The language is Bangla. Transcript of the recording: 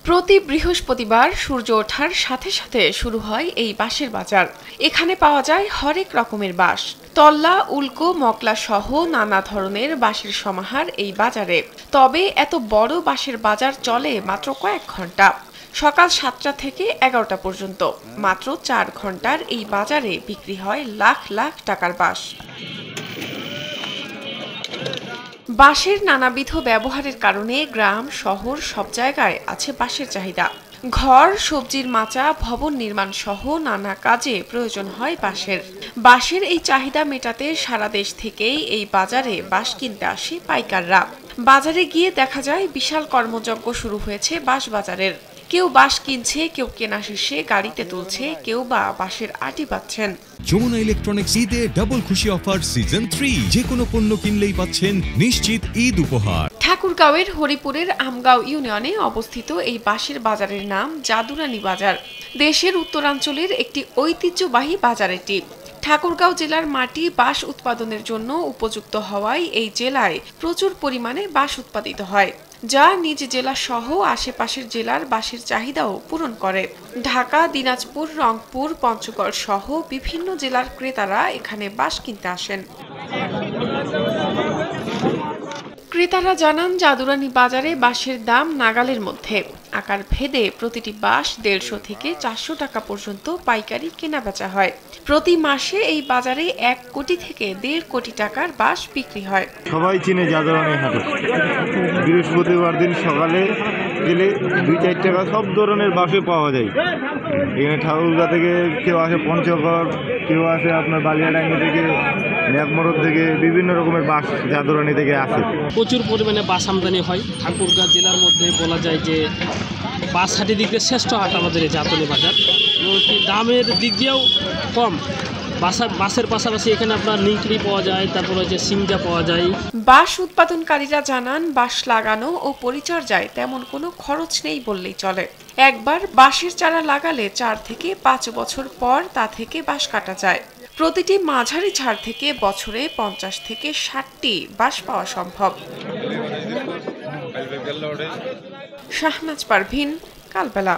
প্রতি বৃহস্পতিবার সূর্য ওঠার সাথে সাথে শুরু হয় এই বাঁশের বাজার। এখানে পাওয়া যায় হরেক রকমের বাঁশ, তল্লা, উল্কো, মকলা সহ নানা ধরনের বাঁশের সমাহার এই বাজারে। তবে এত বড় বাঁশের বাজার চলে মাত্র কয়েক ঘন্টা। সকাল 7টা থেকে 11টা পর্যন্ত মাত্র 4 ঘন্টার এই বাজারে বিক্রি হয় লাখ লাখ টাকার বাঁশ। বাঁশের নানাবিধ ব্যবহারের কারণে গ্রাম শহর সব জায়গায় আছে বাঁশের চাহিদা। ঘর, সবজির মাচা, ভবন নির্মাণ সহ নানা কাজে প্রয়োজন হয় বাঁশের। বাঁশের এই চাহিদা মেটাতে সারা দেশ থেকেই এই বাজারে বাঁশ কিনতে আসে পাইকাররা। বাজারে গিয়ে দেখা যায় বিশাল কর্মযজ্ঞ শুরু হয়েছে বাঁশ বাজারের। কেউ বাঁশ কিনছে, কেউ কেনা শেষে গাড়িতে তুলছে, কেউ বা বাঁশের আটি পাচ্ছেন। যমুনা ইলেকট্রনিক্স ঈদে ডাবল খুশি অফার সিজন 3, যে কোনো পণ্য কিনলেই পাচ্ছেন নিশ্চিত ঈদ উপহার। ঠাকুরগাঁওয়ের হরিপুরের আমগাঁও ইউনিয়নে অবস্থিত এই বাঁশের বাজারের নাম জাদুরানী বাজার। দেশের উত্তরাঞ্চলের একটি ঐতিহ্যবাহী বাজার এটি। ঠাকুরগাঁও জেলার মাটি বাঁশ উৎপাদনের জন্য উপযুক্ত হওয়ায় এই জেলায় প্রচুর পরিমাণে বাঁশ উৎপাদিত হয়, যা নিজ জেলা সহ আশেপাশের জেলার বাঁশের চাহিদাও পূরণ করে। ঢাকা, দিনাজপুর, রংপুর, পঞ্চগড় সহ বিভিন্ন জেলার ক্রেতারা এখানে বাঁশ কিনতে আসেন। ক্রেতারা জানান, জাদুরানী বাজারে বাঁশের দাম নাগালের মধ্যে। আকার ভেদে প্রতিটি বাঁশ 150 থেকে 400 টাকা পর্যন্ত পাইকারি কেনা বেচা হয়। প্রতি মাসে এই বাজারে 1 কোটি থেকে 1.5 কোটি টাকার বাঁশ বিক্রি হয়। সবাই চিনে জাদুরানী হাটে। বৃহস্পতিবার দিন সকালে গেলে 2-4 টাকা সব ধরনের বাঁশে পাওয়া যায়। এখানে ঠাকুরগাঁ থেকে কেউ আসে, পঞ্চগড়, কেউ আসে আপনার বালিয়াডাঙ্গি থেকে, ন্যাকমরদ থেকে, বিভিন্ন রকমের বাঁশ জাদুরানী থেকে আসে। প্রচুর পরিমাণে বাঁশ আমদানি হয়। ঠাকুরগাঁ জেলার মধ্যে বলা যায় যে বাঁশ হাটের দিক দিয়ে শ্রেষ্ঠ হাট আমাদের এই জাদুরানী বাজার। দামের দিক দিয়েও কম। বাঁশের পাশাপাশি এখানে আপনার নিকড়ি পাওয়া যায়, তারপর হচ্ছে সিংজা পাওয়া যায়। বাঁশ উৎপাদনকারীরা জানান, বাঁশ লাগানো ও পরিচর্যায় তেমন কোনো খরচ নেই বললেই চলে। একবার বাঁশের চারা লাগালে 4 থেকে 5 বছর পর তা থেকে বাঁশ কাটা যায়। প্রতিটি মাঝারি ঝাড় থেকে বছরে 50 থেকে 60টি বাঁশ পাওয়া সম্ভব। শাহনাজ পারভিন, কালবেলা।